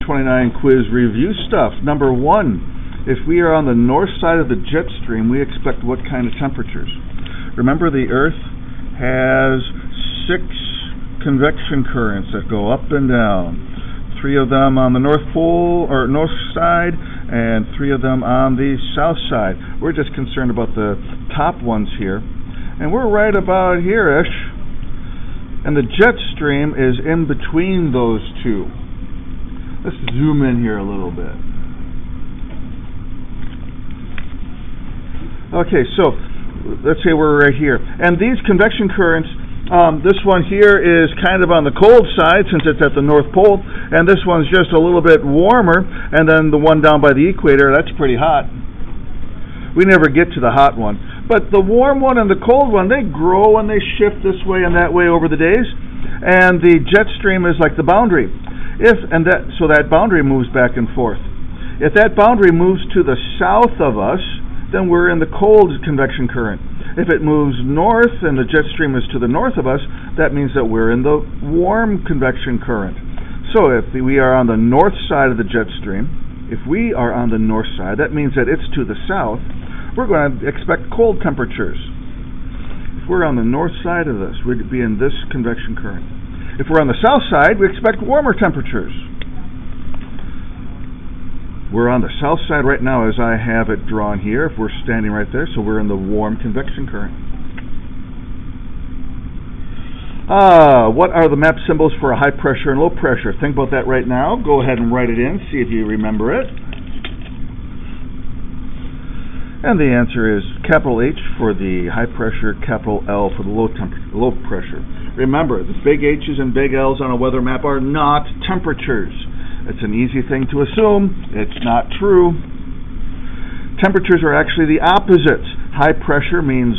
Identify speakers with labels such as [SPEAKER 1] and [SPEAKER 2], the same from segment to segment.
[SPEAKER 1] 129 quiz review stuff. Number 1, if we are on the north side of the jet stream, we expect what kind of temperatures? Remember, the Earth has 6 convection currents that go up and down. 3 of them on the north pole or north side, and 3 of them on the south side. We're just concerned about the top ones here, and we're right about here-ish. And the jet stream is in between those 2. Let's zoom in here a little bit. Okay, so let's say we're right here, and these convection currents. This one here is kind of on the cold side since it's at the North Pole, and this one's just a little bit warmer, and then the one down by the equator, that's pretty hot. We never get to the hot one. But the warm one and the cold one, they grow and they shift this way and that way over the days, and the jet stream is like the boundary. So that boundary moves back and forth. If that boundary moves to the south of us, then we're in the cold convection current. If it moves north and the jet stream is to the north of us, that means that we're in the warm convection current. So if we are on the north side of the jet stream, that means that it's to the south. We're going to expect cold temperatures. If we're on the north side of this, we'd be in this convection current. If we're on the south side, we expect warmer temperatures. We're on the south side right now as I have it drawn here, if we're standing right there, so we're in the warm convection current. What are the map symbols for high pressure and low pressure? Think about that right now. Go ahead and write it in, see if you remember it. And the answer is capital H for the high pressure, capital L for the low pressure. Remember, the big H's and big L's on a weather map are not temperatures. It's an easy thing to assume. It's not true. Temperatures are actually the opposites. High pressure means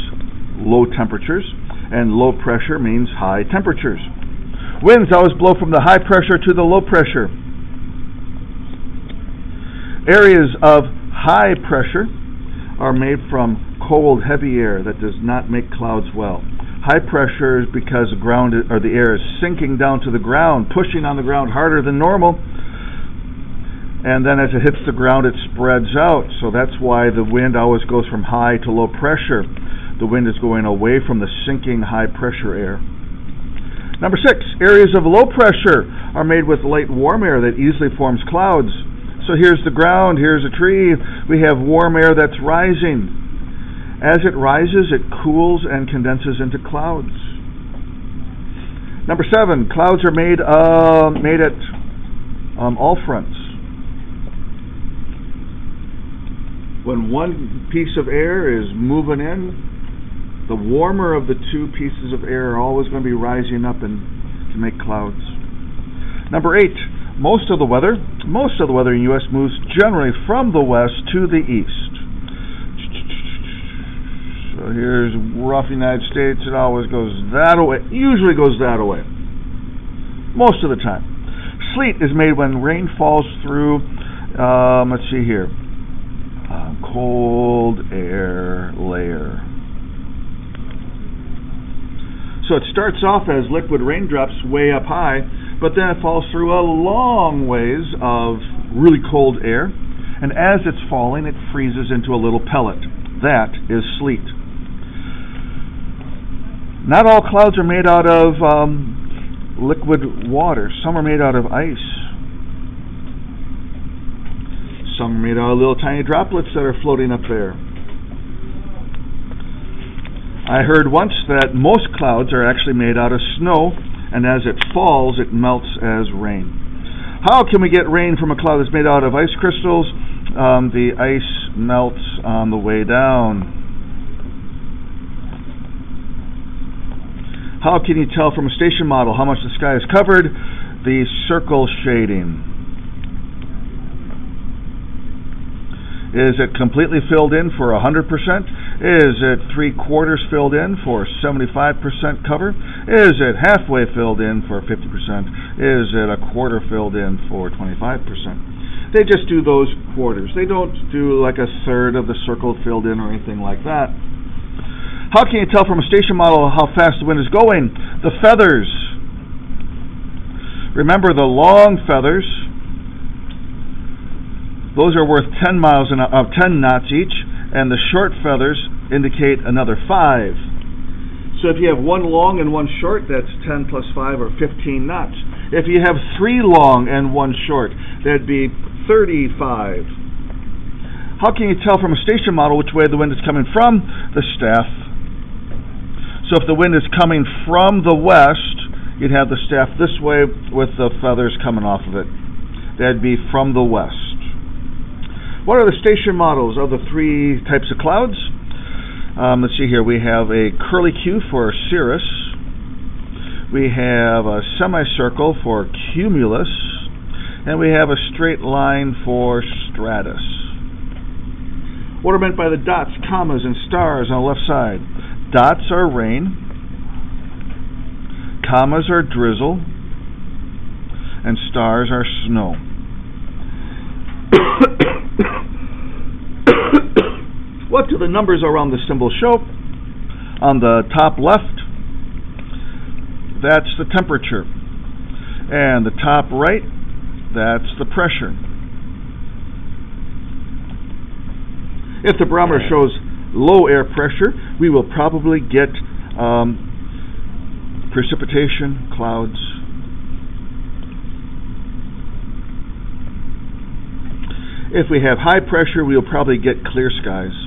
[SPEAKER 1] low temperatures, and low pressure means high temperatures. Winds always blow from the high pressure to the low pressure. Areas of high pressure are made from cold, heavy air that does not make clouds well. High pressure is because the air is sinking down to the ground, pushing on the ground harder than normal. And then as it hits the ground, it spreads out. So that's why the wind always goes from high to low pressure. The wind is going away from the sinking high pressure air. Number 6, areas of low pressure are made with light warm air that easily forms clouds. So here's the ground, here's a tree. We have warm air that's rising. As it rises, it cools and condenses into clouds. Number 7, clouds are made at all fronts. When one piece of air is moving in, the warmer of the 2 pieces of air are always going to be rising up and to make clouds. Number 8, most of the weather in the U.S. moves generally from the west to the east. So here's rough United States. It always goes that way. Usually goes that way. Most of the time. Sleet is made when rain falls through, let's see here, cold air layer. So it starts off as liquid raindrops way up high, but then it falls through a long ways of really cold air, and as it's falling, it freezes into a little pellet. That is sleet. Not all clouds are made out of liquid water. Some are made out of ice. Some are made out of little tiny droplets that are floating up there. I heard once that most clouds are actually made out of snow, and as it falls, it melts as rain. How can we get rain from a cloud that's made out of ice crystals? The ice melts on the way down. How can you tell from a station model how much the sky is covered? The circle shading. Is it completely filled in for 100%? Is it 3/4 filled in for 75% cover? Is it halfway filled in for 50%? Is it a quarter filled in for 25%? They just do those quarters. They don't do like a third of the circle filled in or anything like that. How can you tell from a station model how fast the wind is going? The feathers. Remember, the long feathers those are worth 10 knots each, and the short feathers indicate another 5. So if you have one long and one short, that's 10 plus 5 or 15 knots. If you have 3 long and 1 short, that'd be 35. How can you tell from a station model which way the wind is coming from? The staff. So if the wind is coming from the west, you'd have the staff this way with the feathers coming off of it. That'd be from the west. What are the station models of the 3 types of clouds? Let's see here. We have a curlicue for cirrus. We have a semicircle for cumulus. And we have a straight line for stratus. What are meant by the dots, commas, and stars on the left side? Dots are rain. Commas are drizzle. And stars are snow. What do the numbers around the symbol show? On the top left, that's the temperature. And the top right, that's the pressure. If the barometer shows low air pressure, we will probably get precipitation, clouds. If we have high pressure, we'll probably get clear skies.